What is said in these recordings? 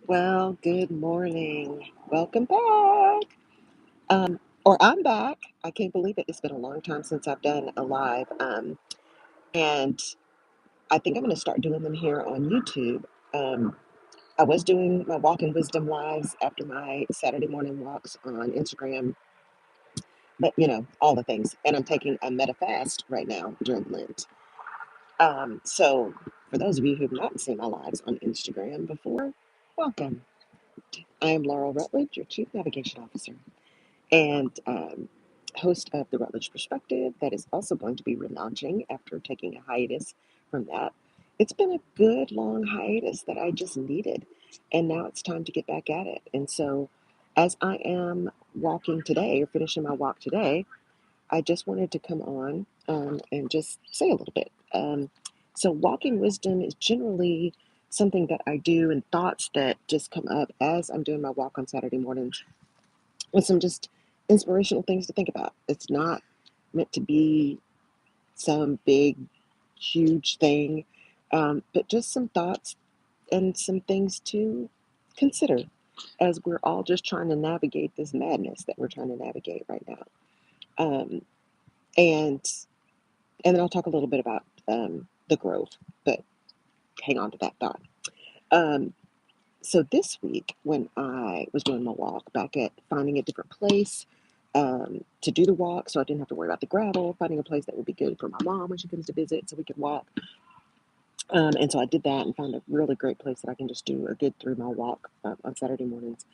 Well, good morning. Welcome back. Or I'm back. I can't believe it. It's been a long time since I've done a live. And I think I'm going to start doing them here on YouTube. Um, I was doing my walk and wisdom lives after my Saturday morning walks on Instagram, but all the things. And I'm taking a meta fast right now during Lent. So for those of you who've not seen my lives on Instagram before, welcome. I am Laurel Rutledge, your Chief Navigation Officer, and host of the Rutledge Perspective, that is also going to be relaunching after taking a hiatus from that. It's been a good long hiatus that I just needed, and now it's time to get back at it. And so, as I am walking today or finishing my walk today, I just wanted to come on and just say a little bit. So, walking wisdom is generally something that I do and thoughts that just come up as I'm doing my walk on Saturday mornings with some just inspirational things to think about. It's not meant to be some big, huge thing, but just some thoughts and some things to consider as we're all just trying to navigate this madness that we're trying to navigate right now. Um, and and then I'll talk a little bit about the growth, but hang on to that thought. Um, so this week, when I was doing my walk, back at finding a different place to do the walk, so I didn't have to worry about the gravel, finding a place that would be good for my mom when she comes to visit, so we could walk. And so I did that and found a really great place that I can just do a good 3 mile walk on Saturday mornings.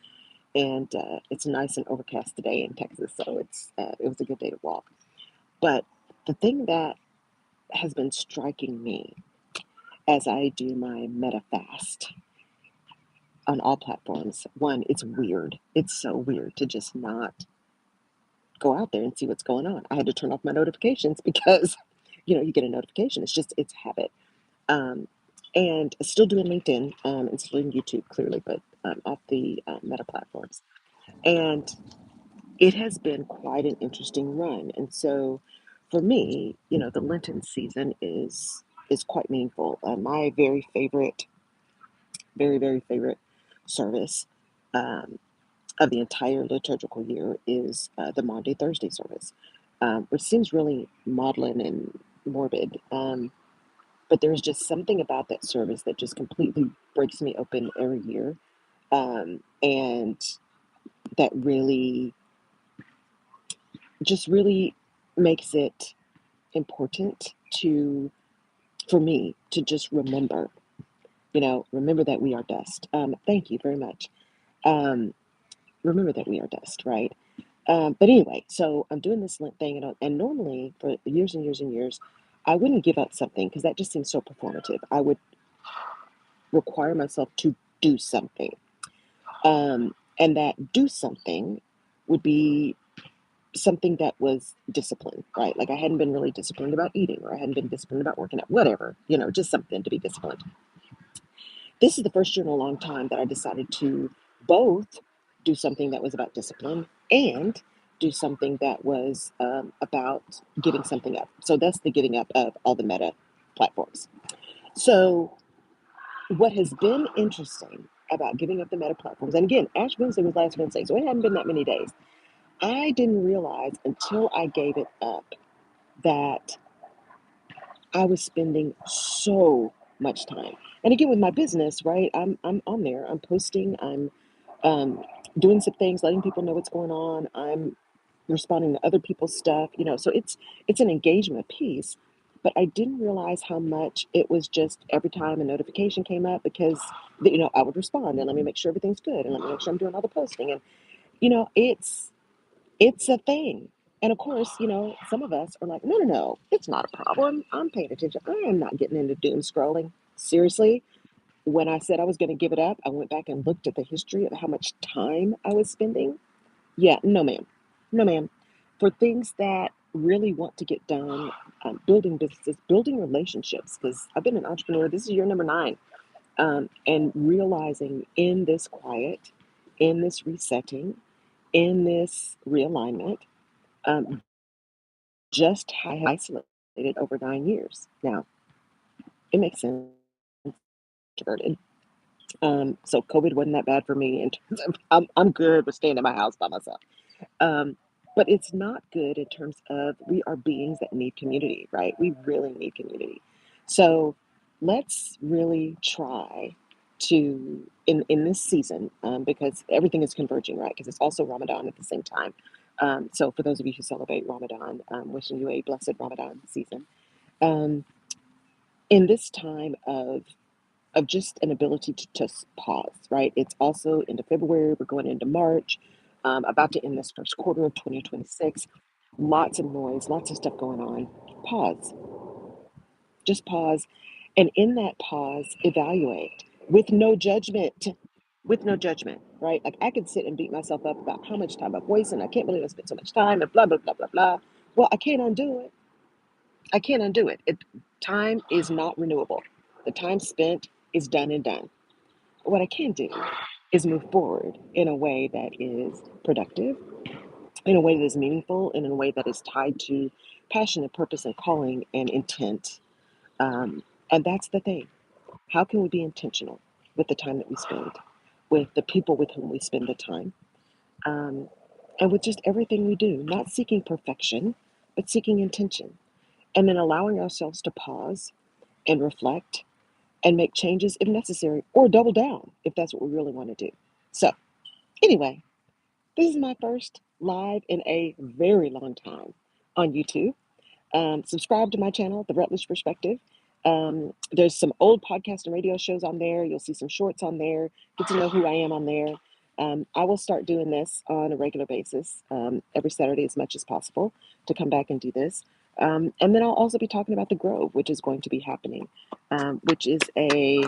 And it's nice and overcast today in Texas, so it was a good day to walk. But the thing that has been striking me as I do my meta fast on all platforms, one, it's weird. It's so weird to just not go out there and see what's going on. I had to turn off my notifications because, you get a notification. It's habit. Um, and still doing LinkedIn and still doing YouTube, clearly, but off the meta platforms. And it has been quite an interesting run. And so for me, the Lenten season is quite meaningful. My very favorite, very, very favorite service um, of the entire liturgical year is the Maundy Thursday service, which seems really maudlin and morbid. But there's just something about that service that just completely breaks me open every year. And that really makes it important for me to just remember that we are dust. Thank you very much. Um, Remember that we are dust, right? But anyway, so I'm doing this Lent thing, and normally for years and years and years, I wouldn't give up something because that just seems so performative. I would require myself to do something, and that do something would be something that was disciplined, right? Like I hadn't been really disciplined about eating, or I hadn't been disciplined about working out, whatever, just something to be disciplined. This is the first year in a long time that I decided to both do something that was about discipline and do something that was about giving something up. So that's the giving up of all the meta platforms. So, what has been interesting about giving up the meta platforms, and again, Ash Wednesday was last Wednesday, so it hadn't been that many days. I didn't realize until I gave it up that I was spending so much time. And again, with my business, right? I'm on there. I'm posting. I'm um, doing some things, letting people know what's going on. I'm responding to other people's stuff. So it's an engagement piece. But I didn't realize how much it was just every time a notification came up because I would respond and let me make sure everything's good and let me make sure I'm doing all the posting and it's a thing. And of course, some of us are like, no, no, no, it's not a problem. I'm paying attention. I am not getting into doom scrolling. Seriously, when I said I was going to give it up, I went back and looked at the history of how much time I was spending. Yeah, no, ma'am. No, ma'am. For things that really want to get done, building businesses, building relationships, because I've been an entrepreneur. This is year number 9. And realizing in this quiet, in this resetting, in this realignment, um, just how isolated over 9 years. Now, it makes sense, introverted. So COVID wasn't that bad for me in terms of I'm good with staying in my house by myself. Um, but it's not good in terms of we are beings that need community, right? We really need community. So let's really try to in this season, because everything is converging, right? Because it's also Ramadan at the same time. So for those of you who celebrate Ramadan, wishing you a blessed Ramadan season. Um, in this time of just an ability to just pause, right? It's also into February, we're going into March, about to end this first quarter of 2026. Lots of noise, lots of stuff going on. Pause, just pause. And in that pause, evaluate with no judgment. With no judgment, right? Like I could sit and beat myself up about how much time I've wasted. I can't believe I spent so much time and blah, blah, blah, blah, blah. Well, I can't undo it. I can't undo it. Time is not renewable. The time spent is done and done. What I can do is move forward in a way that is productive, in a way that is meaningful, and in a way that is tied to passion and purpose and calling and intent. Um, and that's the thing. How can we be intentional with the time that we spend, with the people with whom we spend the time, um, and with just everything we do? Not seeking perfection, but seeking intention. And then allowing ourselves to pause and reflect and make changes if necessary, or double down if that's what we really want to do. So, anyway, this is my first live in a very long time on YouTube. Subscribe to my channel, The Rutledge Perspective. There's some old podcast and radio shows on there. You'll see some shorts on there. Get to know who I am on there. I will start doing this on a regular basis, every Saturday as much as possible, to come back and do this. And then I'll also be talking about The Grove, which is going to be happening, which is a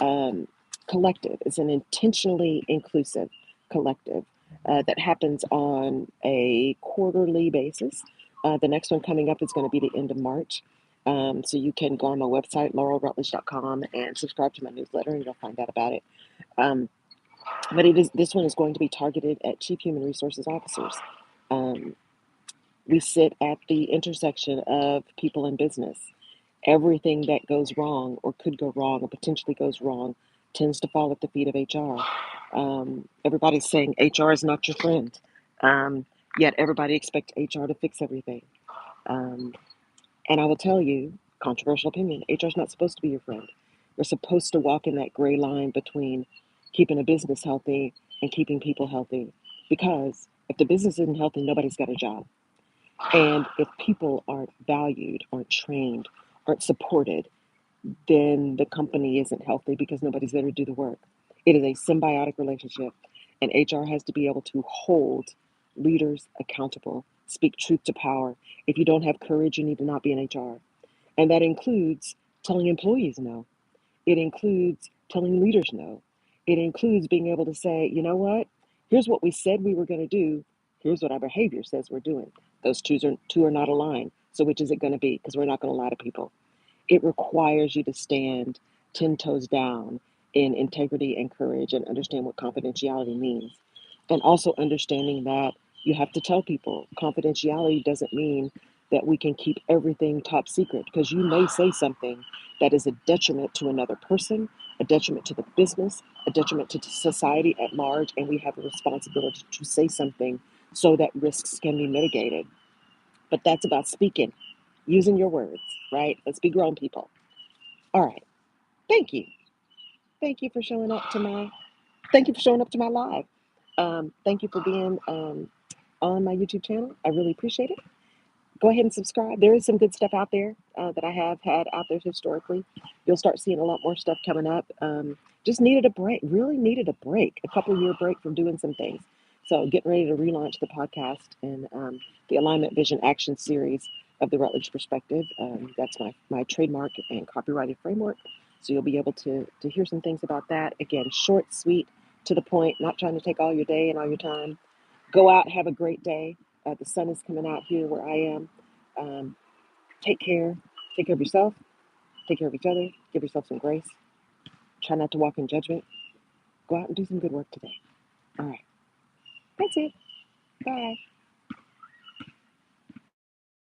um, collective. It's an intentionally inclusive collective that happens on a quarterly basis. The next one coming up is going to be the end of March. So you can go on my website, laurelrutledge.com, and subscribe to my newsletter, and you'll find out about it. Um, but this one is going to be targeted at Chief Human Resources Officers. Um, we sit at the intersection of people and business. Everything that goes wrong or could go wrong or potentially goes wrong tends to fall at the feet of HR. Everybody's saying HR is not your friend, yet everybody expects HR to fix everything. Um, and I will tell you, controversial opinion, HR is not supposed to be your friend. We're supposed to walk in that gray line between keeping a business healthy and keeping people healthy. Because if the business isn't healthy, nobody's got a job. And if people aren't valued, aren't trained, aren't supported, then the company isn't healthy because nobody's there to do the work. It is a symbiotic relationship, and HR has to be able to hold leaders accountable, speak truth to power. If you don't have courage, you need to not be in HR. And that includes telling employees no. It includes telling leaders no. It includes being able to say, you know what? Here's what we said we were going to do. Here's what our behavior says we're doing. Those two are not aligned. So which is it going to be? Because we're not going to lie to people. It requires you to stand 10 toes down in integrity and courage and understand what confidentiality means. And also understanding that you have to tell people confidentiality doesn't mean that we can keep everything top secret, because you may say something that is a detriment to another person, a detriment to the business, a detriment to society at large, and we have a responsibility to say something so that risks can be mitigated. But that's about speaking, using your words, right? Let's be grown people. All right. Thank you. Thank you for showing up to my. Thank you for showing up to my live. Thank you for being on my YouTube channel. I really appreciate it. Go ahead and subscribe. There is some good stuff out there that I have had out there historically. You'll start seeing a lot more stuff coming up. Just needed a break. Really needed a break. A couple year break from doing some things. So getting ready to relaunch the podcast and the Alignment Vision Action series of the Rutledge Perspective. That's my trademark and copyrighted framework. So you'll be able to hear some things about that. Again, short, sweet, to the point, not trying to take all your day and all your time. Go out, have a great day. The sun is coming out here where I am. Um, take care. Take care of yourself. Take care of each other. Give yourself some grace. Try not to walk in judgment. Go out and do some good work today. All right. That's it. Bye.